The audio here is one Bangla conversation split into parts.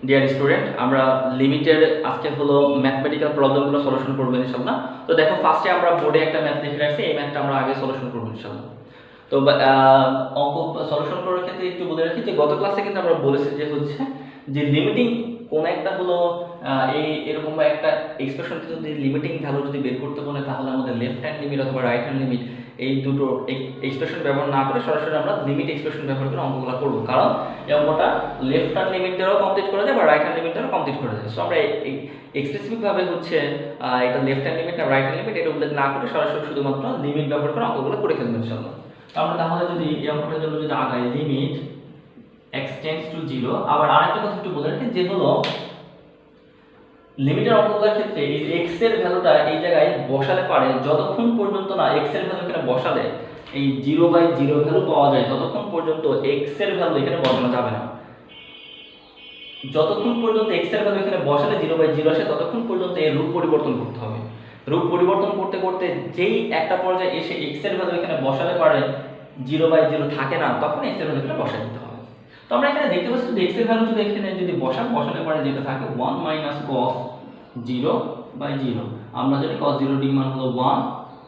ডিয়ার স্টুডেন্ট, আমরা লিমিটের আজকে হলো ম্যাথমেটিক্যাল প্রবলেমগুলো সলিউশন করবো ইনশাল্লাহ। তো দেখো, ফার্স্টে আমরা বোর্ডে একটা ম্যাথ লিখে রাখছি, এই ম্যাথটা আমরা আগে সলিউশন করবো ইনশাল্লাহ। তো অঙ্ক সলিউশন করার ক্ষেত্রে একটু বলে রাখি যে গত ক্লাসে কিন্তু আমরা বলেছি যে হচ্ছে যে লিমিটিং কোন একটা হলো এই এরকম একটা এক্সপ্রেশন যদি লিমিটিং ভ্যালু যদি বের করতে বলে, তাহলে আমাদের লেফট হ্যান্ড লিমিট অথবা রাইট হ্যান্ড লিমিট এই দুটো এক্সপ্রেশন ব্যবহার না করে সরাসরি আমরা লিমিট এক্সপ্রেশন ব্যবহার করে অঙ্কগুলো করবো, কারণ এই অঙ্কটা লেফট হ্যান্ড লিমিট দ্বারাও কমপ্লিট করা যায় বা রাইট হ্যান্ড লিমিট দ্বারাও কমপ্লিট করা যায়। সো আমরা এক্সপ্লিসিটভাবে হচ্ছে এটা লেফট হ্যান্ড লিমিট আর রাইট হ্যান্ড লিমিট এটা উল্লেখ না করে সরাসরি শুধুমাত্র লিমিট ব্যবহার করে অঙ্কগুলো করে ফেলবো ইনশাআল্লাহ। আমরা তাহলে যদি এই অঙ্কটার জন্য যদি আগাই লিমিট x টেন্ডস টু 0, আবার আরেকটা কথা একটু বলে রাখি যে হলো লিমিটের অঙ্কগুলোর ক্ষেত্রে এই x এর ভ্যালুটা এই জায়গায় বসালে পারে যতক্ষণ পর্যন্ত না x এর ভ্যালু এখানে বসালে এই 0/0 ভ্যালু পাওয়া যায়, ততক্ষণ পর্যন্ত x এর ভ্যালু এখানে বসানো যাবে না। যতক্ষণ পর্যন্ত x এর ভ্যালু এখানে বসালে 0/0 আসে, ততক্ষণ পর্যন্ত এর রূপ পরিবর্তন করতে হবে। রূপ পরিবর্তন করতে করতে যেই একটা পর্যায়ে এসে x এর ভ্যালু এখানে বসালে পারে 0/0 থাকে না, তখন x এর ভ্যালু এখানে বসাই দিতে হবে। তো আমরা এখানে দেখতে পাচ্ছি যে x এর ভ্যালু যদি এখানে যদি বসালে পারে যেটা থাকে 1 - cos 0/0, আমরা জানি cos 0 ডিগ্রি মান হলো 1,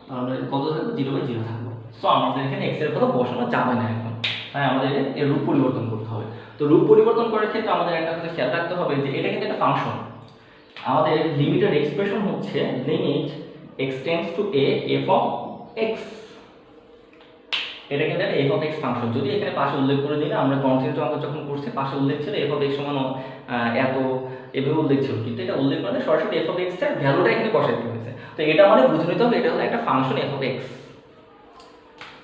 তাহলে কত থাকবে 0/0 থাকবে। সো আমাদের এখানে x এর ভ্যালু বসানো যাবে না এখন, তাই আমাদের এর রূপ পরিবর্তন করতে হবে। তো রূপ পরিবর্তন করার ক্ষেত্রে আমাদের একটা কথা খেয়াল রাখতে হবে যে এটা কিন্তু একটা ফাংশন। আমাদের লিমিটের এক্সপ্রেশন হচ্ছে limit x tends two a f of x। এটা কিন্তু একটা f of x ফাংশন। যদি এখানে পাশে উল্লেখ করে দিই না, আমরা কন্টিনিউটি অঙ্ক যখন করছি পাশে উল্লেখ ছিল f of x সমান এত, এভাবে উল্লেখ ছিল, কিন্তু এটা উল্লেখ করে সরাসরি f of x এর ভ্যালুটা এখানে বসাইতে হয়েছে। তো এটা মানে বুঝে নিতে হবে এটা হলো একটা ফাংশন f of x।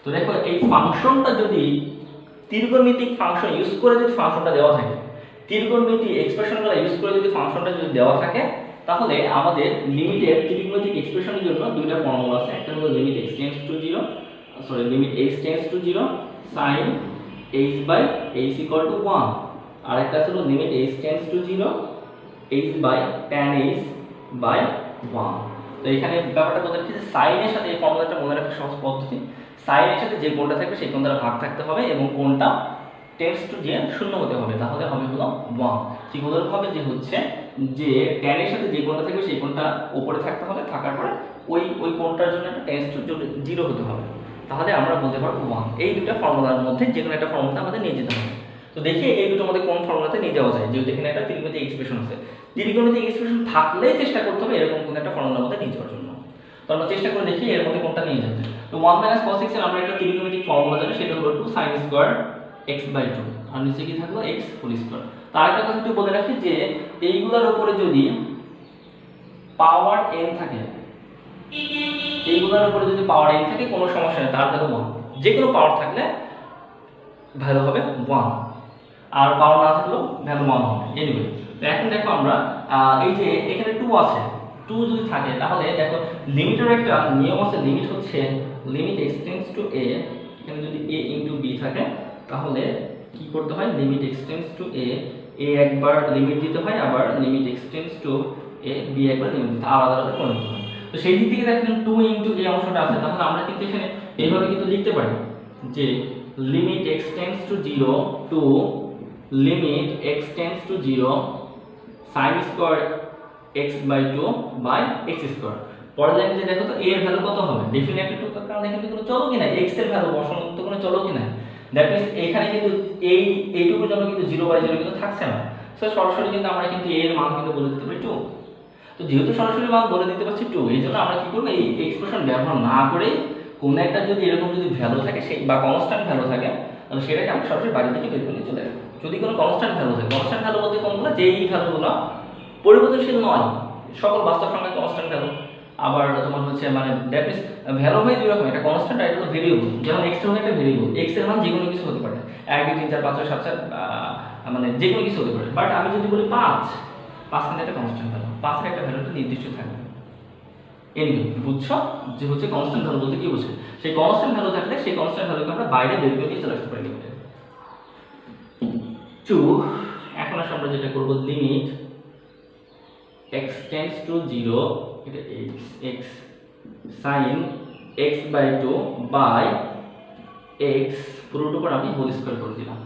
তো দেখো, এই ফাংশনটা যদি ত্রিকোণমিতিক ফাংশন ইউজ করে যদি ফাংশনটা দেওয়া থাকে, ত্রিকোণমিতিক এক্সপ্রেশনগুলো ইউজ করে যদি ফাংশনটা যদি দেওয়া থাকে, তাহলে আমাদের লিমিটের ত্রিকোণমিতিক এক্সপ্রেশনের জন্য দুইটা ফর্মুলা আছে। একটা হলো limit x tends to 0, limit h tends to 0 sin h/h = 1, আর একটা হলো limit h tends to 0 h/tan h/1। তো এখানে ব্যাপারটা বলতে হচ্ছে sin এর সাথে এই ফর্মুলাটা মনে রাখার সহজ পদ্ধতি, sin এর সাথে যে কোণটা থাকবে সেই কোণ দ্বারা ভাগ থাকতে হবে এবং কোণটা টেন্ডস টু যে শূন্য হতে হবে, তাহলে হবে হলো 1। ঠিক অনুরূপভাবে যে হচ্ছে যে tan এর সাথে যে কোণটা থাকবে সেই কোণটা উপরে থাকতে হবে, থাকার পরে ওই কোণটার জন্য একটা টেন্ডস টু 0 হতে হবে, তাহলে আমরা বলতে পারবো 1। এই দুটো ফর্মুলার মধ্যে যে কোনো একটা ফর্মুলা আমাদের নিয়ে যেতে হবে। তো দেখি এই দুটোর মধ্যে কোন ফর্মুলাতে নিয়ে যাওয়া যায়, যেহেতু এখানে একটা ত্রিকোণমিতিক এক্সপ্রেশন আছে। ত্রিকোণমিতিক এক্সপ্রেশন থাকলেই চেষ্টা করতে হবে এরকম কোন একটা ফর্মুলার মধ্যে নিয়ে যাওয়ার জন্য। তো আমরা চেষ্টা করে দেখি এর মধ্যে কোনটা নিয়ে যাচ্ছে। তো 1 - cos x এর আমরা একটা ত্রিকোণমিতিক ফর্মুলা জানি, সেটা হলো 2 sin স্কয়ার x/2, আর নিচে কি থাকলো x হোল স্কয়ার। তার একটা কথা একটু বলে রাখি যে এইগুলোর উপরে যদি পাওয়ার n থাকে, এইগুলোর উপরে যদি পাওয়ার n থাকে কোনো সমস্যা নেই, তার ভ্যালু 1। যে কোনো পাওয়ার থাকলে ভ্যালু হবে 1, আর পাওয়ার না থাকলেও ভ্যালু 1 হবে। এনিওয়ে, তো এখন দেখো আমরা এই যে এখানে 2 আছে, 2 যদি থাকে তাহলে দেখো লিমিটের একটা নিয়ম আছে, লিমিট হচ্ছে limit x tends two a, এখানে যদি a ইনটু b থাকে তাহলে কি করতে হয়, limit x tends two a একবার লিমিট দিতে হয়, আবার limit x tends two a b একবার লিমিট দিতে আলাদা আলাদা করে নিতে হয়। তো সেই দিক থেকে দেখেন 2 ইনটু a অংশটা আছে, তাহলে আমরা কিন্তু এখানে এইভাবে কিন্তু লিখতে পারি যে limit x tends to 0 to limit x tends to 0 sin square x/2 by x square. পরে লাইনে যে দেখো তো a এর ভ্যালু কত হবে, ডেফিনেটলি 2, কারণ এখানে কোনো চলকই নাই, x এর ভ্যালু বসানোর তো কোনো চলকই নাই। দ্যাট মিন্স এখানে কিন্তু এইটুকুর জন্য কিন্তু 0/0 কিন্তু থাকছে না। সো সরাসরি কিন্তু আমরা কিন্তু a এর মান কিন্তু বলে দিতে পারি 2। তো যেহেতু সরাসরি মান বলে দিতে পারছি 2, এই জন্য আমরা কি করব, এই এক্সপ্রেশন ব্যবহার না করে কোন একটা যদি এরকম যদি ভ্যালু থাকে সেই বা কনস্ট্যান্ট ভ্যালু থাকে, তাহলে সেটাকে আমরা সরাসরি বাইরে থেকে বের করে চলে আসবো। যদি কোনো কনস্ট্যান্ট ভ্যালু থাকে, কনস্ট্যান্ট ভ্যালু বলতে কোনগুলো, যেই ভ্যালুগুলো পরিবর্তনশীল নয়, সকল বাস্তব সংখ্যা কনস্ট্যান্ট ভ্যালু। আবার তোমার হচ্ছে মানে দ্যাট মিন্স ভ্যালু হয় দুই রকম, একটা কনস্ট্যান্ট আর একটা হলো ভেরিয়েবল। যেমন x হলো একটা ভেরিয়েবল, x এর মান যে কোনো কিছু হতে পারে, 1 2 3 4 5 6 7 7 মানে যে কোনো কিছু হতে পারে। বাট আমি যদি বলি 5 কিন্তু একটা কনস্ট্যান্ট ভ্যালু, 5 এর একটা ভ্যালুটা নির্দিষ্ট থাকবে। এনিওয়ে, বুঝছো যে হচ্ছে কনস্ট্যান্ট ভ্যালু বলতে কি বোঝায়, সেই কনস্ট্যান্ট ভ্যালু থাকলে সেই কনস্ট্যান্ট ভ্যালুকে আমরা বাইরে বের করে নিয়ে চলে আসতে পারি লিমিটে। 2 এখন আসলে আমরা যেটা করব, লিমিট x টেন্ডস টু 0, এটা x sin x/2 by x পুরোটার উপর আমি হোল স্কয়ার করে দিলাম।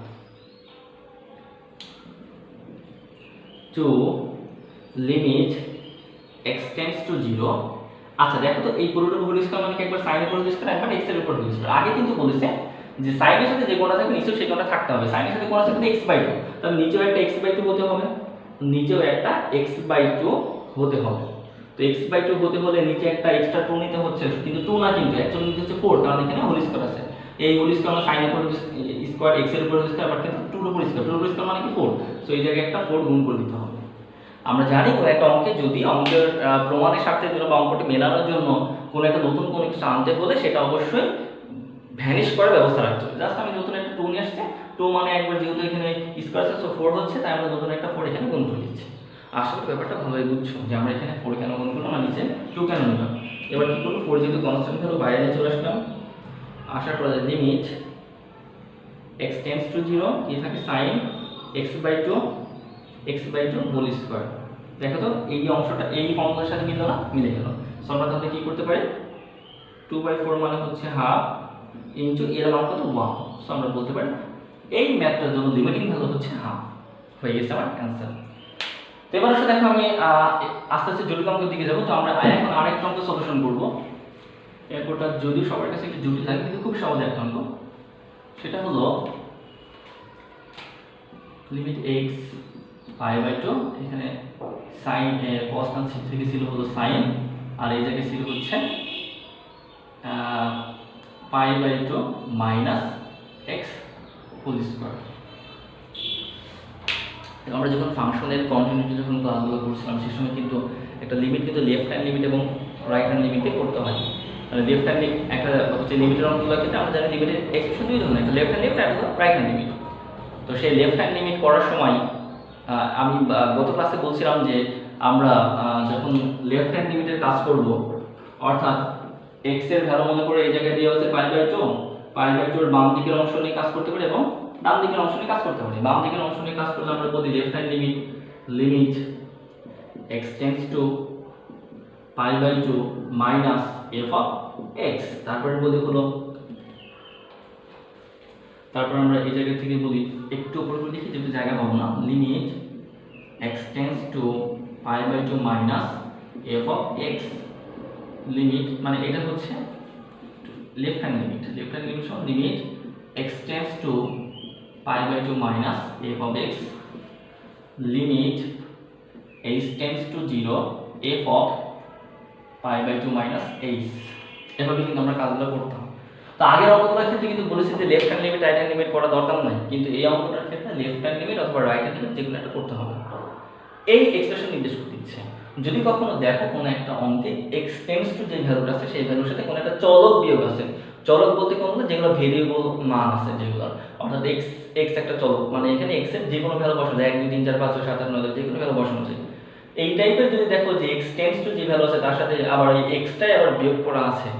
To limit x tends to zero. আচ্ছা দেখো তো, এই পুরোটা হোল স্কয়ার মানে কি একবার সাইনের উপর হোল স্কয়ার, একবার এক্স এর উপর হোল স্কয়ার। আগে কিন্তু বলেছে যে সাইনের সাথে যে কোণটা থাকবে নিচেও সেই কোণটা থাকতে হবে। সাইনের সাথে কোণ আছে কিন্তু x/2, তাহলে নিচেও একটা x/2 হতে হবে, নিচেও একটা x/2 হতে হবে। তো x/2 হতে হলে নিচে একটা এক্সট্রা 2 নিতে হচ্ছে, কিন্তু 2 না, কিন্তু অ্যাকচুয়ালি নিতে হচ্ছে 4, কারণ এখানে হোল স্কয়ার আছে। এই হোল স্কয়ার মানে সাইনের উপর স্কয়ার, x এর উপর স্কয়ার, আবার কিন্তু 2 এর উপর স্কয়ার, 2 এর উপর স্কয়ার মানে কি 4। সো এই জায়গায় একটা 4 গুণ করে দিতে হবে। আমরা জানি কোনো একটা অঙ্কে যদি অঙ্কের প্রমাণের সাথে বা অঙ্কটি মেলানোর জন্য কোনো একটা নতুন কোনো কিছু আনতে হলে সেটা অবশ্যই ভ্যানিশ করার ব্যবস্থা রাখতে হবে। জাস্ট আমি নতুন একটা 2 নিয়ে আসছে, 2 মানে একবার যেহেতু এখানে স্কয়ার আছে সো 4 হচ্ছে, তাই আমরা নতুন একটা 4 এখানে গুণ করে দিচ্ছি। আসলে ব্যাপারটা ভালোই বুঝছো যে আমরা এখানে 4 কেন গুণ করলাম আর নিচে 2 কেন নিলাম। এবার কি করব, 4 যেহেতু কনস্ট্যান্ট ভ্যালু বাইরে নিয়ে চলে আসলাম, আসার পরে লিমিট x টেন্ডস টু 0 কি থাকে sin x/2 হোল স্কয়ার। দেখো তো এই অংশটা এই ফর্মুলার সাথে মিললো না, মিলে গেল। সো আমরা তাহলে কি করতে পারি, 2/4 মানে হচ্ছে হাফ ইনটু এর মান কত 1। সো আমরা বলতে পারি এই ম্যাথটার জন্য লিমিটিং ভ্যালু হচ্ছে হাফ। হয়ে গেছে আমার অ্যানসার। তো এবার আসলে দেখো আমি আস্তে আস্তে জটিল অঙ্কের দিকে যাব। তো আমরা এখন আরেকটা অঙ্ক সলিউশন করব। এরপরটা যদিও সবার কাছে একটু জটিল লাগে কিন্তু খুব সহজ একটা অঙ্ক। সেটা হলো লিমিট x π/2, এখানে sin cos মান থেকে ছিল হলো sin, আর এই জায়গায় ছিল হচ্ছে π/2 মাইনাস x হোল স্কয়ার। আমরা যখন ফাংশনের কন্টিনিউটি যখন ক্লাসগুলো করছিলাম সেই সময় কিন্তু একটা লিমিট কিন্তু লেফট হ্যান্ড লিমিট এবং রাইট হ্যান্ড লিমিটে করতে হয়। মানে লেফট হ্যান্ড একটা হচ্ছে লিমিটের অঙ্কগুলো ক্ষেত্রে আমরা জানি লিমিটের এক্সপ্রেশন দুই ধরনের, একটা লেফট হ্যান্ড লিমিট আর একটা রাইট হ্যান্ড লিমিট। তো সেই লেফট হ্যান্ড লিমিট করার সময় আমি গত ক্লাসে বলছিলাম যে আমরা যখন লেফট হ্যান্ড লিমিটের কাজ করব, অর্থাৎ x এর ভ্যালু মনে করে এই জায়গায় দেওয়া হচ্ছে π/2 এর বাম দিকের অংশ নিয়ে কাজ করতে পারি এবং ডান দিকের অংশ নিয়ে কাজ করতে পারি। বাম দিকের অংশ নিয়ে কাজ করলে আমরা বলি left hand limit x tends to π/2 minus f of x। তারপরে বলি হলো, তারপর আমরা এই জায়গা থেকে বলি একটু উপর করে লিখি যেহেতু জায়গা পাবো না, limit x tends to π/2 minus f of x limit, মানে এটা হচ্ছে লেফট হ্যান্ড লিমিট সমান limit x tends to π/2 minus f of x limit h tends to 0 f অফ π/2 মাইনাস h। এভাবে কিন্তু আমরা কাজগুলো করতাম। তো আগের অঙ্কগুলোর ক্ষেত্রে কিন্তু বলেছি যে left hand limit right hand limit করা দরকার নাই, কিন্তু এই অঙ্কটার ক্ষেত্রে লেফট হ্যান্ড লিমিট অথবা রাইট হ্যান্ড লিমিট যেগুলো একটা করতে হবে। এই এক্সপ্রেশন নির্দেশ করতে দিচ্ছে যদি কখনো দেখো কোনো একটা অঙ্কে x টেন্ডস টু যে ভ্যালুটা আছে সেই ভ্যালুর সাথে কোনো একটা চলক বিয়োগ আছে। চলক বলতে কোনগুলো, যেগুলো ভেরিয়েবল মান আছে যেগুলো, অর্থাৎ x একটা চলক, মানে এখানে x এর যে কোনো ভ্যালু বসানো যায়, 1 2 3 4 5 6 7 8 9 10 যে কোনো ভ্যালু বসানো যায়। এই টাইপের যদি দেখো যে x টেন্ডস টু যে ভ্যালু আছে তার সাথে আবার এই xটাই আবার বিয়োগ করা আছে,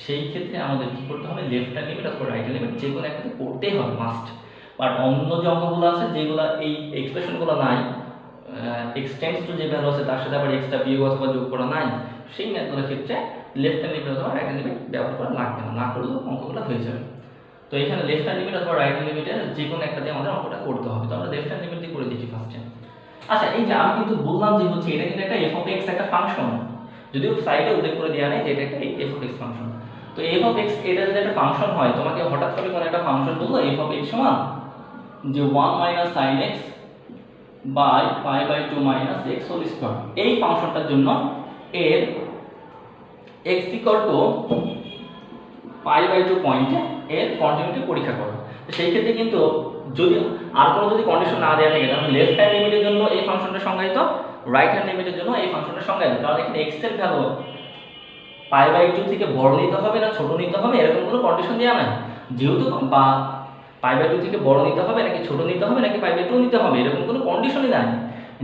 সেই ক্ষেত্রে আমাদের কি করতে হবে, লেফট হ্যান্ড লিমিট অথবা রাইট হ্যান্ড লিমিট যে কোনো একটা করতেই হবে মাস্ট। বাট অন্য যে অঙ্কগুলো আছে যেগুলো এই এক্সপ্রেশনগুলো নাই, x টেন্ডস টু যে ভ্যালু আছে তার সাথে আবার এক্সট্রা বিয়োগ অথবা যোগ করা নাই, সেই ম্যাথগুলোর ক্ষেত্রে লেফট হ্যান্ড লিমিট অথবা রাইট হ্যান্ড লিমিট ব্যবহার করা লাগবে না, না করলেও অঙ্কগুলো হয়ে যাবে। তো এখানে লেফট হ্যান্ড লিমিট অথবা রাইট হ্যান্ড লিমিটের যে কোনো একটা দিয়ে আমাদের অঙ্কটা করতে হবে। তো আমরা লেফট হ্যান্ড লিমিট দিয়ে করে দেখি ফার্স্টে। আচ্ছা এই যে আমি কিন্তু বললাম যে হচ্ছে এটা কিন্তু একটা f of x একটা ফাংশন, যদিও সাইডে উল্লেখ করে দেওয়া নেই যে এটা একটা f of x ফাংশন। তো f of x এটা যদি একটা ফাংশন হয়, তোমাকে হঠাৎ করে কোনো একটা ফাংশন বললো f of x সমান যে 1 minus sin x by π/2 minus x whole square, এই ফাংশনটার জন্য এর x ইকুয়াল টু π/2 পয়েন্টে এর কন্টিনিউটি পরীক্ষা করো। তো সেই ক্ষেত্রে কিন্তু যদি আর কোনো যদি কন্ডিশন না দেওয়া থাকে তাহলে লেফট হ্যান্ড লিমিটের জন্য এই ফাংশনটা সংজ্ঞায়িত, রাইট হ্যান্ড লিমিটের জন্য এই ফাংশনটা সংজ্ঞায়িত। কারণ এখানে x এর ভ্যালু π/2 থেকে বড় নিতে হবে না ছোট নিতে হবে এরকম কোনো কন্ডিশন দেওয়া নাই। যেহেতু বা π/2 থেকে বড় নিতে হবে নাকি ছোট নিতে হবে নাকি π/2 নিতে হবে এরকম কোনো কন্ডিশনই নাই।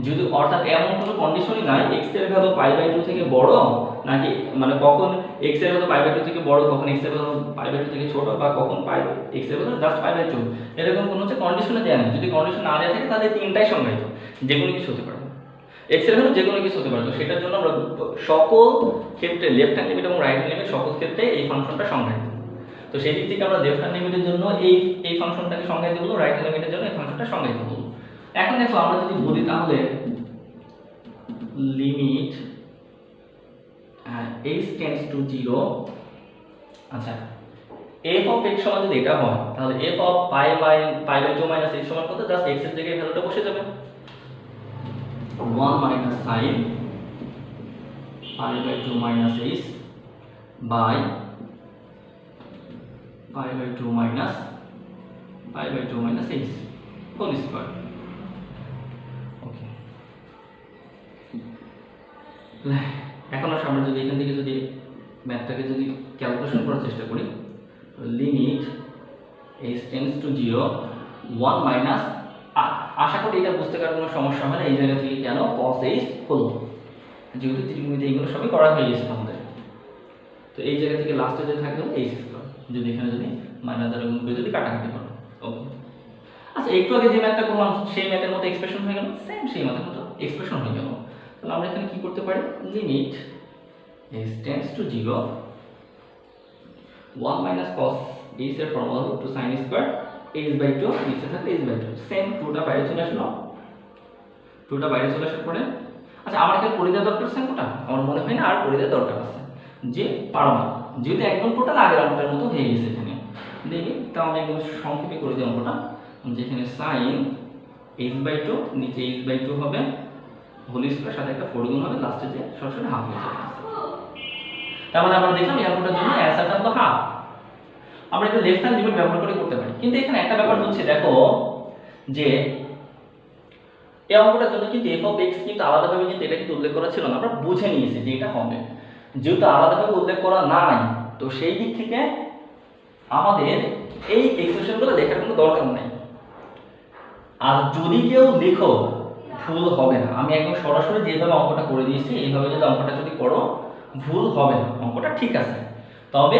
যদি অর্থাৎ এমন কোনো কন্ডিশনই নাই x এর ভ্যালু π/2 থেকে বড় নাকি, মানে কখন x এর ভ্যালু π/2 থেকে বড়, কখন x এর ভ্যালু π/2 থেকে ছোট, বা কখন x এর ভ্যালু জাস্ট π/2, এরকম কোনো হচ্ছে কন্ডিশনে দেওয়া নেই। যদি কন্ডিশন না দেওয়া থাকে তাহলে তিনটাই সংজ্ঞায়িত, যে কোনো কিছু হতে পারে, x এর ভ্যালু যে কোনো কিছু হতে পারে। তো সেটার জন্য আমরা সকল ক্ষেত্রে লেফট হ্যান্ড লিমিট এবং রাইট হ্যান্ড লিমিট সকল ক্ষেত্রে এই ফাংশনটা সংজ্ঞায়িত। তো সেই দিক থেকে আমরা লেফট হ্যান্ড লিমিটের জন্য এই ফাংশনটাকে সংজ্ঞায়িত বলবো, রাইট হ্যান্ড লিমিটের জন্য এই ফাংশনটা সংজ্ঞায়িত বলবো। এখন দেখো আমরা যদি বলি তাহলে লিমিট h টেন্ডস টু 0, আচ্ছা f অফ x সমান যদি এটা হয় তাহলে f of pi by 2 minus h সমান কত, জাস্ট x এর জায়গায় ভ্যালুটা বসে যাবে 1 minus sine pi by 2 minus h by pi by 2 minus h whole square. Okay, এখন আমরা যদি এখান থেকে যদি ম্যাথটাকে যদি ক্যালকুলেশন করার চেষ্টা করি, limit h tends to 0 1 minus, আশা করি এটা বুঝতে পারার কোনো সমস্যা হয় না। এই জায়গা থেকে কেন cos h হলো, যেহেতু ত্রিকোণমিতি এইগুলো সবই করা হয়ে গেছে আমাদের, তো এই জায়গা থেকে লাস্টে যে থাকবে h স্কয়ার, যদি এখানে যদি মাইনাস দ্বারা গুণ করে যদি কাটাকাটি করো। ওকে, আচ্ছা একটু আগে যে ম্যাথটা করলাম সেই ম্যাথের মতো এক্সপ্রেশন হয়ে গেল, সেম সেই ম্যাথের মতো এক্সপ্রেশন হয়ে গেল। তাহলে আমরা এখানে কি করতে পারি, limit h tends to 0 1 minus cos h এর ফর্মুলা হলো 2 sin স্কয়ার h বাই 2, নিচে থাকে h বাই 2, সেম 2টা বাইরে চলে আসলো, 2টা বাইরে চলে আসার পরে আচ্ছা আমার এখানে করে দেওয়ার দরকার আছে কোটা, আমার মনে হয় না আর করে দেওয়ার দরকার আছে, যে পারো না যেহেতু একদম টোটাল আগের অঙ্কটার মতো হয়ে গেছে এখানে। দেখি তাও আমি একদম সংক্ষেপে করে দিই অঙ্কটা, যেখানে sin h বাই 2 নিচে h বাই 2 হবে হোল স্কয়ার, সাথে একটা 4 গুণ হবে, লাস্টে যে সরাসরি হাফ হয়ে যাবে। তার মানে আমরা দেখলাম এই অঙ্কটার জন্য অ্যান্সারটা হলো হাফ। আমরা এটা লেফট হ্যান্ড লিমিট ব্যবহার করে করতে পারি, কিন্তু এখানে একটা ব্যাপার হচ্ছে দেখো যে এই অঙ্কটার জন্য কিন্তু f অফ x কিন্তু আলাদাভাবে কিন্তু এটা কিন্তু উল্লেখ করা ছিল না, আমরা বুঝে নিয়েছি যে এটা হবে, যেহেতু আলাদাভাবে উল্লেখ করা নাই তো সেই দিক থেকে আমাদের এই এক্সপ্রেশনগুলো লেখার কোনো দরকার নাই। আর যদি কেউ লেখো ভুল হবে না, আমি একদম সরাসরি যেভাবে অঙ্কটা করে দিয়েছি এইভাবে যদি অঙ্কটা যদি করো ভুল হবে না, অঙ্কটা ঠিক আছে। তবে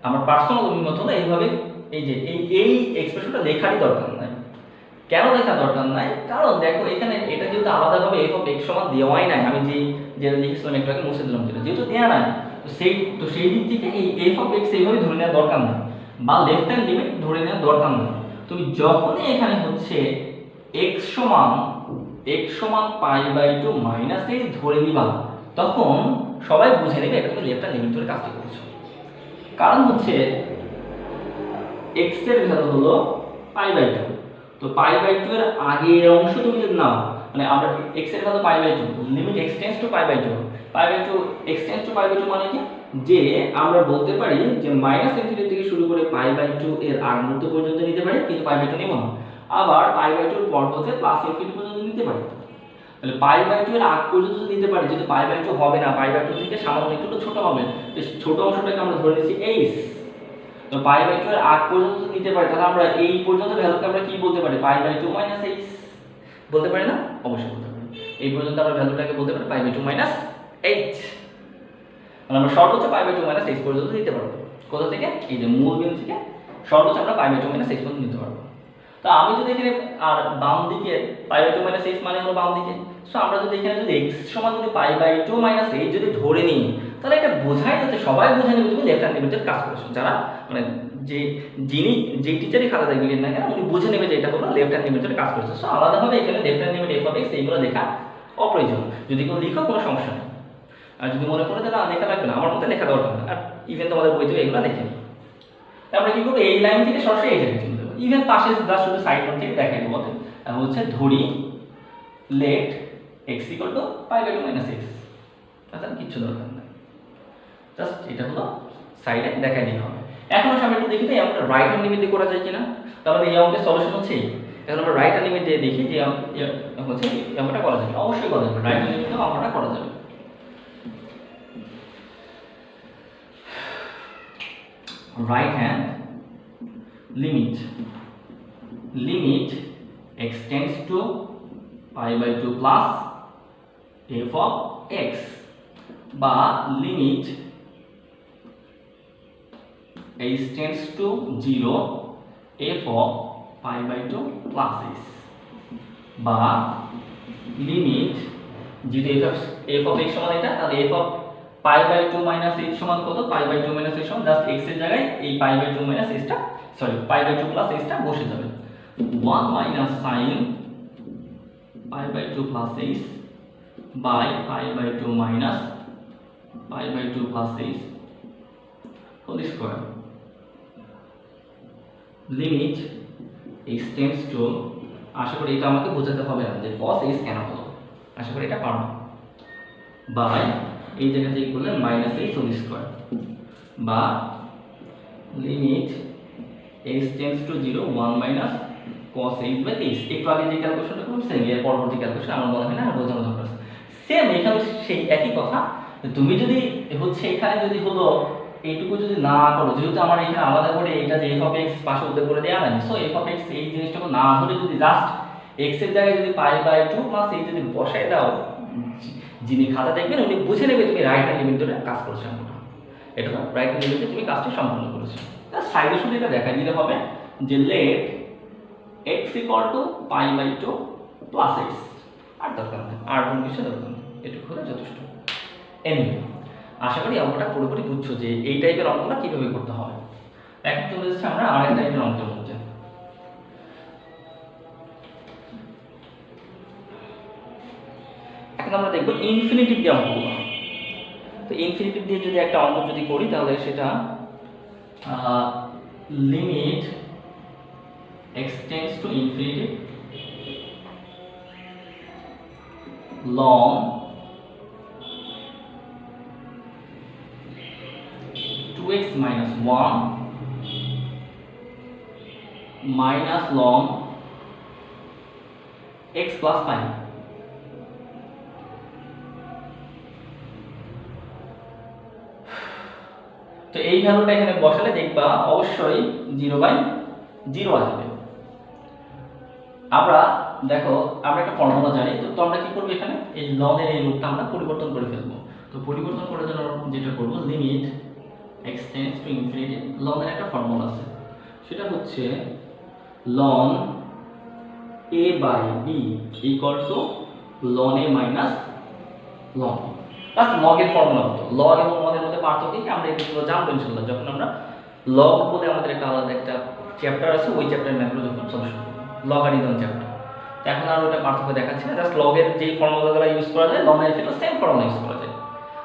আমার পার্সোনাল অভিমত হলো এইভাবে এই যে এই এক্সপ্রেশনটা লেখারই দরকার নাই। কেন লেখা দরকার নাই, কারণ দেখো এখানে এটা যেহেতু আলাদাভাবে f অফ x সমান দেওয়াই নাই, আমি যেটা লিখেছিলাম একটু আগে মুছে দিলাম, যেহেতু দেওয়া নাই তো সেই দিক থেকে এই f অফ x এইভাবে ধরে নেওয়ার দরকার নেই, বা লেফট হ্যান্ড লিমিট ধরে নেওয়ার দরকার নেই। তুমি যখনই এখানে হচ্ছে x সমান পাই বাই 2 মাইনাস h ধরে নিবা তখন সবাই বুঝে নেবে এটা তুমি লেফট হ্যান্ড লিমিট ধরে কাজটি করছো। কারণ হচ্ছে x এর ভ্যালু হলো পাই বাই 2, তো পাই বাই 2 এর আগের অংশ তুমি যদি নাও, মানে আমরা x এর value pi by 2, limit x tends to pi by 2, pi by 2 x tends to pi by 2 মানে কি, যে আমরা বলতে পারি যে মাইনাস ইনফিনিটি থেকে শুরু করে পাই বাই 2 এর আগ মুহূর্ত পর্যন্ত নিতে পারি, কিন্তু পাই বাই 2 নিব না। আবার পাই বাই 2 এর পর হতে প্লাস ইনফিনিটি পর্যন্ত নিতে পারি, তাহলে পাই বাই 2 এর আগ পর্যন্ত যদি নিতে পারি, যদি পাই বাই 2 হবে না, পাই বাই 2 থেকে সামান্য একটু ছোট হবে, তো ছোট অংশটাকে আমরা ধরে নিচ্ছি h, তো পাই বাই 2 এর আগ পর্যন্ত যদি নিতে পারি তাহলে আমরা এই পর্যন্ত ভ্যালুকে আমরা কি বলতে পারি, পাই বাই 2 মাইনাস h বলতে পারি না, অবশ্যই বলতে পারি। এই পর্যন্ত আমরা ভ্যালুটাকে বলতে পারি পাই বাই 2 মাইনাস h, মানে আমরা সর্বোচ্চ পাই বাই 2 মাইনাস h পর্যন্ত নিতে পারবো। কোথা থেকে, এই যে মূল বিন্দু থেকে সর্বোচ্চ আমরা পাই বাই 2 মাইনাস h পর্যন্ত নিতে পারবো। তো আমি যদি এখানে আর বাম দিকে পাই বাই 2 মাইনাস h মানে হলো বাম দিকে, সো আমরা যদি এখানে যদি x সমান যদি পাই বাই 2 মাইনাস h যদি ধরে নিই তাহলে এটা বোঝাই যাচ্ছে, সবাই বুঝে নেবে তুমি লেফট হ্যান্ড লিমিটের কাজ করেছো, যারা মানে যে টিচারই খাতা দেখবেন না কেন উনি বুঝে নেবে যে এটা হলো লেফট হ্যান্ড লিমিটের কাজ করেছে। সো আলাদাভাবে এখানে left hand limit f of x এইগুলো লেখা অপ্রয়োজন, যদি কেউ লিখো কোনো সমস্যা নেই, আর যদি মনে করে তাহলে লেখা লাগবে না, আমার মতে লেখা দরকার না, আর ইভেন তোমাদের বইতে এগুলো দেখে নিই। আমরা কি করবো, এই লাইন থেকে সরাসরি এই জায়গায় চলে যাবো, ইভেন পাশে জাস্ট শুধু সাইড নোট থেকে দেখাই দেবো, হচ্ছে ধরি let x equal to pi by 2 minus x, তাহলে কিচ্ছু দরকার নেই, জাস্ট এটা হলো সাইডে দেখাই দিতে হবে। এখন আমরা একটু দেখি এই আমরা রাইট হ্যান্ড লিমিট দিয়ে করা যায় কিনা, তাহলে এই অঙ্কের সলিউশন হচ্ছে এখন আমরা রাইট হ্যান্ড লিমিট দিয়ে দেখি যে হচ্ছে অঙ্কটা করা যাবে, অবশ্যই করা যাবে, রাইট হ্যান্ড লিমিট দিয়ে অঙ্কটা করা যাবে। right hand limit x tends to pi by 2 plus f of x, বা limit h tends to 0 f of pi by 2 plus h, বা limit যদি f of x সমান এটা, তাহলে f of pi by 2 minus h সমান কত, পাই বাই 2 মাইনাস h সমান জাস্ট x এর জায়গায় এই পাই বাই 2 মাইনাস h টা, sorry pi by 2 plus h টা বসে যাবে, 1 minus sin pi by 2 plus h by pi by 2 minus pi by 2 plus H whole square limit H tends to, আশা করি এটা আমাকে বোঝাতে হবে না যে cos এইচ কেন হলো, আশা করি এটা পারবো, বাই এই জায়গা থেকে করলে মাইনাস এইচ হোল স্কোয়ার বা limit H tends to 0 1 minus cos H by H. একটু আগে যে ক্যালকুলেশনটা করছেন এর পরবর্তী ক্যালকুলেশন আমার মনে হয় না বোঝানো দরকার আছে। সেম এখানে সেই একই কথা, তুমি যদি হচ্ছে এখানে যদি হলো এইটুকু যদি না করো, যেহেতু আমার এখানে আলাদা করে এটা যে f of x পাশে উল্লেখ করে দেওয়া নাই, সো f of x এই জিনিসটাকে না ধরে যদি জাস্ট x এর জায়গায় যদি পাই বাই 2 প্লাস এই যদি বসায় দাও, যিনি খাতা দেখবেন উনি বুঝে নেবে তুমি রাইট হ্যান্ড লিমিট ধরে কাজ করছো। এটা রাইট হ্যান্ড লিমিটে তুমি কাজটি সম্পূর্ণ করেছো। তার সাইডে শুধু এটা দেখাই দিলে হবে যে let x equal to pi by 2 plus x, আর দরকার নেই, আর কোনো কিছু দরকার নেই, এটুকু হলে যথেষ্ট। এনিওয়ে আশা করি অঙ্কটা পুরোপুরি বুঝছো যে এই টাইপের অঙ্কটা কিভাবে করতে হয়। এখন চলে যাচ্ছে আমরা আরেক টাইপের অঙ্কের মধ্যে। এখন আমরা দেখব ইনফিনিটিভ দিয়ে অঙ্কগুলো। তো ইনফিনিটিভ দিয়ে যদি একটা অঙ্ক যদি করি তাহলে সেটা limit x tends to infinity ln 2x minus 1 minus ln x plus 5। তো এই ভ্যালুটা এখানে বসালে দেখবা অবশ্যই 0/0 আসবে। আমরা দেখো আমরা একটা ফর্মুলা জানি, তো আমরা কি করব এখানে এই ln এর এই রূপটা আমরা পরিবর্তন করে ফেলবো। তো পরিবর্তন করার জন্য যেটা করব limit x tends to infinity, ln এর একটা ফর্মুলা আছে, সেটা হচ্ছে ln a by b equal to ln a minus ln b। Plus log এর ফর্মুলা হতো, log এবং ln এর মধ্যে পার্থক্য কি আমরা এগুলো জানবো ইনশাআল্লাহ যখন আমরা log বলে আমাদের একটা আলাদা একটা চ্যাপ্টার আছে, ওই চ্যাপ্টারের ম্যাথগুলো যখন সলিউশন করব, লগারিদম চ্যাপ্টার। এখন আর ওটা পার্থক্য দেখাচ্ছি না, জাস্ট log এর যে ফর্মুলাগুলো ইউজ করা যায় ln এর ক্ষেত্রে সেম ফর্মুলা ইউজ করা যায়,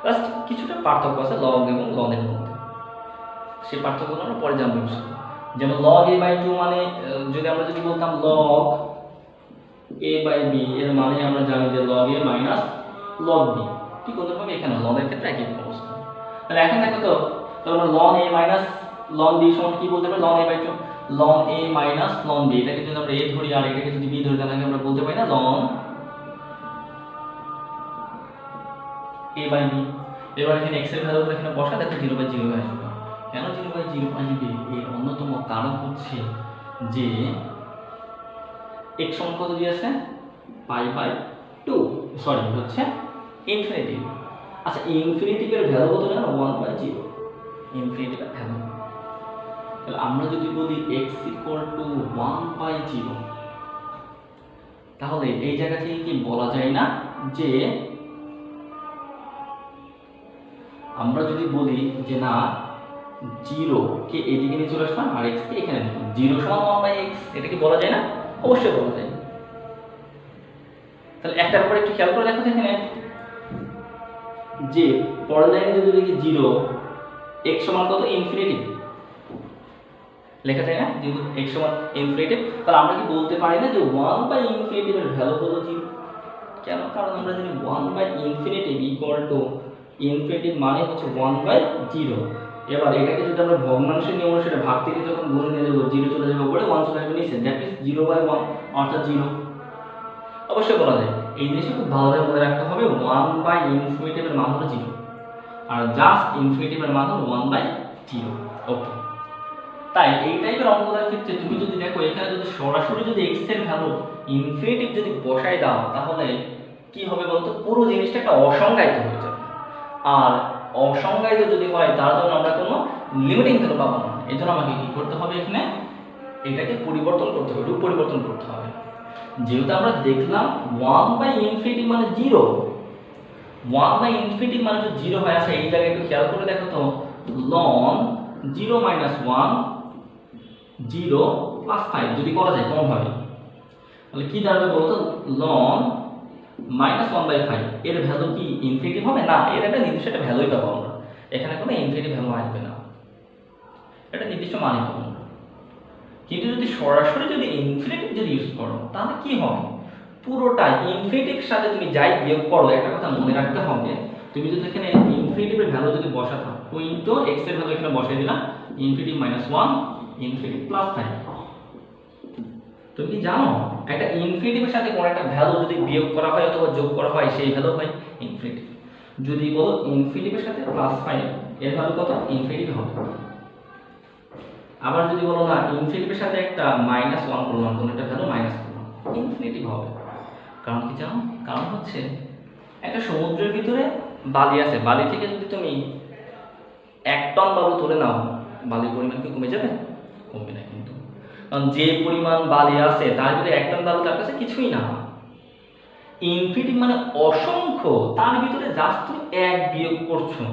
জাস্ট কিছুটা পার্থক্য আছে log এবং ln এর মধ্যে, সেই পার্থক্যগুলো আমরা পরে জানবো ইনশাআল্লাহ। যেমন log a বাই 2 মানে যদি আমরা যদি বলতাম log a বাই b এর মানে আমরা জানি যে log a minus log b, ঠিক ওরকম এখানে ln এর ক্ষেত্রে একই অবস্থা। তাহলে এখন দেখো তো তাহলে ln a minus ln b সমান কি বলতে পারি ln a by 2 ln a minus ln b, এটাকে যদি আমরা a ধরি আর এটাকে যদি b ধরি তাহলে আমরা বলতে পারি না ln a বাই b। এবার এখানে x এর ভ্যালুটা এখানে বসা, দেখো 0/0 আসবে। কেন 0/0 আসবে? এর অন্যতম কারণ হচ্ছে যে x সমান কত দিয়েছে পাই বাই 2, সরি হচ্ছে ইনফিনিটি। আচ্ছা ইনফিনিটিভের ভ্যালু কত জানো 1/0 ইনফিনিটিভের ভ্যালু। তাহলে আমরা যদি বলি x ইকুয়াল টু 1/0, তাহলে এই জায়গা থেকে কি বলা যায় না যে আমরা যদি বলি যে না 0 কে এদিকে নিয়ে চলে আসলাম আর x কে এখানে নিলাম, 0 সমান 1/x, এটা কি বলা যায় না? অবশ্যই বলা যায়। তাহলে একটার পর একটু খেয়াল করে দেখো এখানে যে পরের লাইনে যদি লিখি 0 x সমান কত ইনফিনিটি লেখা যায় না, যেহেতু x সমান ইনফিনিটি, তাহলে আমরা কি বলতে পারি না যে 1/∞ এর ভ্যালু হলো 0? কেন? কারণ আমরা জানি 1/∞ ইকুয়াল টু ইনফিনিটি মানে হচ্ছে 1/0। এবার এটাকে যদি আমরা ভগ্নাংশের নিয়ম অনুসারে ভাগ থেকে যখন গুণে নিয়ে যাবো 0 চলে যাবে উপরে 1 চলে আসবে নিচে, দ্যাট ইজ 0/1 অর্থাৎ 0। অবশ্যই বলা যায়, এই জিনিসটা খুব ভালোভাবে মনে রাখতে হবে 1/∞ এর মান হলো 0 আর জাস্ট ইনফিনিটি এর মান হলো 1/0। ওকে, তাই এই টাইপের অঙ্কগুলোর ক্ষেত্রে তুমি যদি দেখো এখানে যদি সরাসরি যদি x এর ভ্যালু ইনফিনিটিভ যদি বসায় দাও তাহলে কি হবে বলতো, পুরো জিনিসটা একটা অসংজ্ঞায়িত হয়ে যাবে। আর অসংজ্ঞায়িত যদি হয় তার জন্য আমরা কোনো লিমিটিং ভ্যালু পাবো না। এই জন্য আমাকে কি করতে হবে, এখানে এটাকে পরিবর্তন করতে হবে, রূপ পরিবর্তন করতে হবে। যেহেতু আমরা দেখলাম 1/∞ মানে 0, 1/∞ মানে যদি 0 হয়, আসে এই জায়গায় একটু খেয়াল করে দেখো তো ln 0 - 1 0 + 5 যদি করা যায় কোনোভাবে, তাহলে কি দাঁড়াবে বলতো ln -1/5 এর ভ্যালু কি ইনফিনিটিভ হবে? না, এর একটা নির্দিষ্ট একটা ভ্যালুই পাবো আমরা, এখানে কোনো ইনফিনিটিভ ভ্যালু আসবে না, এটা নির্দিষ্ট মানই পাবো আমরা। কিন্তু যদি সরাসরি যদি ইনফিনিটিভ যদি ইউজ করো তাহলে কি হবে, পুরোটা ইনফিনিটিভের সাথে তুমি যাই বিয়োগ করো, একটা কথা মনে রাখতে হবে, তুমি যদি এখানে ইনফিনিটিভের ভ্যালু যদি বসাতে হয় 2 ইনটু এক্স এর ভ্যালু এখানে বসাই দিলাম, ইনফিনিটিভ -1 ইনফিনিটিভ +5। তুমি কি জানো একটা ইনফিনিটিভের সাথে কোন একটা ভ্যালু যদি বিয়োগ করা হয় অথবা যোগ করা হয় সেই ভ্যালু হয় ইনফিনিটিভ। যদি বলো ইনফিনিটিভের সাথে +5 এর ভ্যালু কত? ইনফিনিটিভ হবে। আবার যদি বলো না ইনফিনিটিভের সাথে একটা -1 করলাম, কোন একটা ভ্যালু মাইনাস করলাম, ইনফিনিটিভ হবে। কারণ কি জানো? কারণ হচ্ছে একটা সমুদ্রের ভিতরে বালি আছে, বালি থেকে যদি তুমি 1 টন বালু তুলে নাও, বালির পরিমাণ কি কমে যাবে? কমবে না কিন্তু, কারণ যে পরিমাণ বালি আছে তার ভিতরে 1 টন বালু তার কাছে কিছুই না। ইনফিনিটিভ মানে অসংখ্য, তার ভিতরে জাস্ট তুমি 1 বিয়োগ করছো,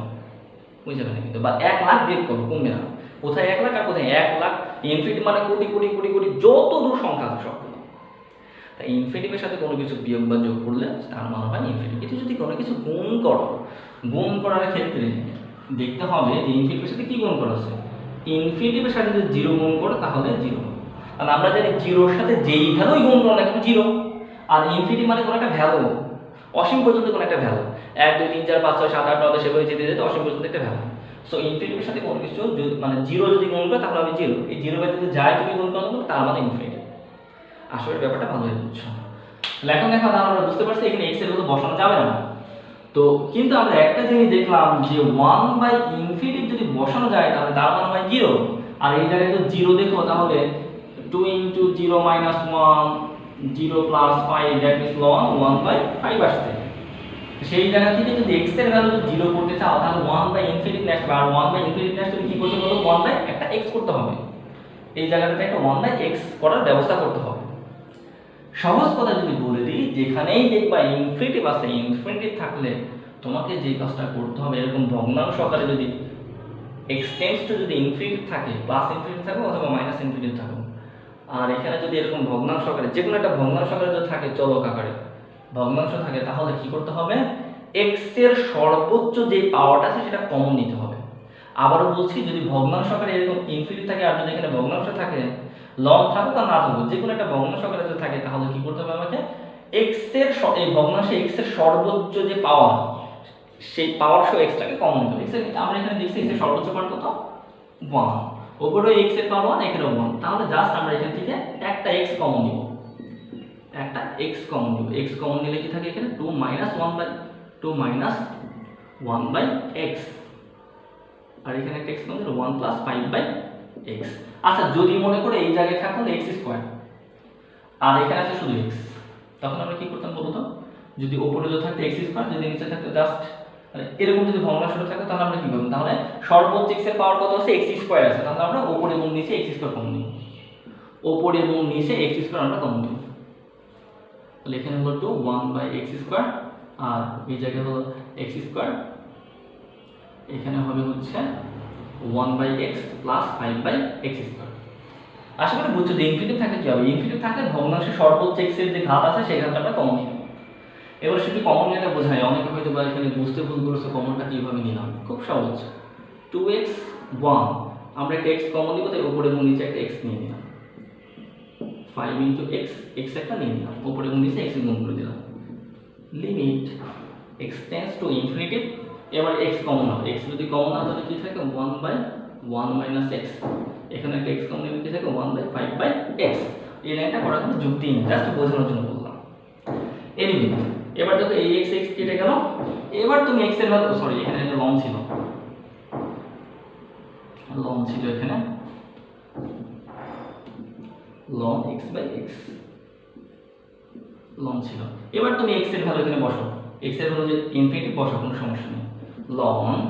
বুঝে যাবে না কিন্তু, বা 1 লাখ বিয়োগ করো, কমবে না। কোথায় 1 লাখ আর কোথায় 1 লাখ, ইনফিনিটিভ মানে কোটি কোটি কোটি কোটি যত দূর সংখ্যা আছে সব। তাই ইনফিনিটিভের সাথে কোনো কিছু বিয়োগ বা যোগ করলে তার মান হয় ইনফিনিটিভ। কিন্তু যদি কোনো কিছু গুণ করো, গুণ করার ক্ষেত্রে দেখতে হবে যে ইনফিনিটিভের সাথে কি গুণ করা আছে। ইনফিনিটিভের সাথে যদি 0 গুণ করো তাহলে 0, কারণ আমরা জানি 0-এর সাথে যেই ভ্যালুই গুণ করো না কিন্তু 0। আর ইনফিনিটিভ মানে কোনো একটা ভ্যালু, অসীম পর্যন্ত কোনো একটা ভ্যালু, 1 2 3 4 5 6 7 8 9 10 সেভাবে যেতে যেতে অসীম পর্যন্ত একটা ভ্যালু। সো ইনফিনিটিভের সাথে কোনো কিছু মানে 0 যদি গুণ করো তাহলে হবে 0, এই 0 বাই যদি যাই তুমি গুণ করো তার মানে ইনফিনিটিভ। আসলে ব্যাপারটা ভালোই বুঝছো। তাহলে এখন দেখো আমরা বুঝতে পারছি এখানে x এর ভ্যালু বসানো যাবে না। তো কিন্তু আমরা একটা জিনিস দেখলাম যে 1/ইনফিনিটিভ যদি বসানো যায় তাহলে তার মান হয় 0, আর এই জায়গায় তো 0 দেখো তাহলে 2 * 0 - 1 0 + 5 দ্যাট মিন্স ln 1/5 আসছে। সেই জায়গা থেকে যদি x এর ভ্যালু 0 করতে চাও তাহলে 1/ইনফিনিটিভ নেক্সট, আর 1/ইনফিনিটিভ নেক্সট তুমি কি করতে বলো, 1/ একটা x করতে হবে, এই জায়গাটাতে একটা 1/x করার ব্যবস্থা করতে হবে। সহজ কথা যদি বলে দিই, যেখানেই দেখবা ইনফিনিটিভ আছে, ইনফিনিটিভ থাকলে তোমাকে যে কাজটা করতে হবে, এরকম ভগ্নাংশ আকারে যদি x টেন্ডস টু যদি ইনফিনিটিভ থাকে, প্লাস ইনফিনিটিভ থাকো অথবা মাইনাস ইনফিনিটিভ থাকো, আর এখানে যদি এরকম ভগ্নাংশ আকারে যে কোনো একটা ভগ্নাংশ আকারে যদি থাকে, চলক আকারে ভগ্নাংশ থাকে, তাহলে কি করতে হবে, x এর সর্বোচ্চ যে পাওয়ারটা আছে সেটা কমন নিতে হবে। আবারও বলছি, যদি ভগ্নাংশ আকারে এরকম ইনফিনিটিভ থাকে আর যদি এখানে ভগ্নাংশ থাকে, লং থাকুক আর না থাকুক, যে কোনো একটা ভগ্নাংশ আকারে যদি থাকে, তাহলে কি করতে হবে আমাকে, x এর এই ভগ্নাংশে x এর সর্বোচ্চ যে পাওয়ার, সেই পাওয়ার সহ x টাকে কমন নিতে হবে। আমরা এখানে দেখছি x এর সর্বোচ্চ পাওয়ার কত, 1, উপরেও x এর পাওয়ার 1, এখানেও 1, তাহলে জাস্ট আমরা এখান থেকে একটা x কমন নিব, একটা x কমন নিব। x কমন নিলে কি থাকে এখানে 2 - 1/x, আর এখানে একটা x কমন দিলে 1 + 5/x। আচ্ছা, যদি মনে করে এই জায়গায় থাকতো x², আর এখানে আছে শুধু x, তখন আমরা কি করতাম বলতো, যদি উপরে যদি থাকতো x², যদি নিচে থাকতো জাস্ট এরকম যদি ভগ্নাংশটা থাকতো, তাহলে আমরা কি করব, তাহলে সর্বোচ্চ x এর পাওয়ার কত আছে, x² আছে, তাহলে আমরা উপরে এবং নিচে x² কমন নিব, উপরে এবং নিচে x² আমরা কমন নিব। তাহলে এখানে হলো 2 1/x², আর এই জায়গায় হলো x², এখানে হবে হচ্ছে 1/x + 5/x²। আশা করি বুঝছো যে ইনফিনিটিভ থাকলে কি হবে, ইনফিনিটিভ থাকলে ভগ্নাংশের সর্বোচ্চ x এর যে ঘাত আছে সেই ঘাতটা আমরা কমন নিব। এবার শুধু কমন নিতে বোঝায়, অনেকে হয়তো বা এখানে বুঝতে ভুল করেছে, কমনটা কিভাবে নিলাম, খুব সহজ। 2x 1, আমরা একটা x কমন নিব, তাই উপরে এবং নিচে একটা x নিয়ে নিলাম, 5 * x, x একটা নিয়ে নিলাম, উপরে এবং নিচে x গুণ করে দিলাম, limit x tends two infinitive. এবার x কমন হবে, x যদি কমন হয় তাহলে কি থাকে, 1/1 - x, এখানে একটা x কমন নিলে কি থাকে, 1/5/x। এই লাইনটা করার কোনো যুক্তি নেই, জাস্ট বোঝানোর জন্য বললাম। এনিওয়ে, এবার দেখো এই x কেটে গেল, এবার তুমি x এর ভ্যালু, সরি এখানে একটা লং ছিল, এখানে ln x/x লং ছিল। এবার তুমি x এর ভ্যালু এখানে বসাও, x এর ভ্যালু যে ইনফিনিটিভ বসাও, কোনো সমস্যা নেই, ln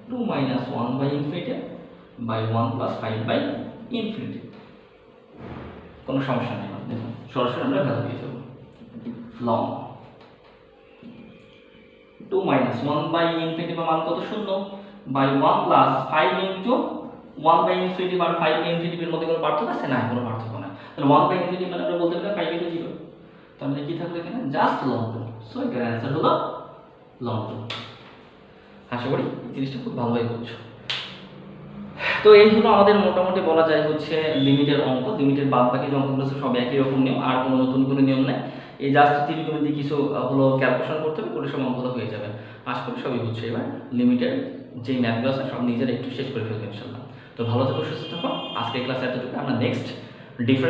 2 - 1/∞/1 + 5/∞, কোনো সমস্যা নেই। দেখুন সরাসরি আমরা ভ্যালু দিয়ে দেবো, ln 2 - 1/∞ মান কত, 0/1 + 5 * 1/∞ আর 5/∞ এর মধ্যে কোনো পার্থক্য আছে? না, কোনো পার্থক্য নাই। তাহলে 1/∞ মানে আমরা বলতে পারি 5 * 0, তাহলে কি থাকবে এখানে, জাস্ট ln 2। সো এটার অ্যান্সার হলো লন্ডন। আশা করি এই জিনিসটা খুব ভালোভাবে বুঝছো। তো এই হলো আমাদের মোটামুটি বলা যায় হচ্ছে লিমিটের অঙ্ক। লিমিটের বাদ বাকি যে অঙ্কগুলো আছে সব একই রকম নিয়ম, আর কোনো নতুন কোনো নিয়ম নেই। এই জাস্ট ত্রিকোণমিতি কিছু হলো ক্যালকুলেশন করতে হবে, করে সব অঙ্কগুলো হয়ে যাবে। আশা করি সবই বুঝছো। এবার লিমিটের যে ম্যাথগুলো আছে সব নিজেরা একটু শেষ করে ফেলবে ইনশাল্লাহ। তো ভালো থাকো, সুস্থ থাকো। আজকে ক্লাস এতটুকু। আমরা নেক্সট ডিফারেন্ট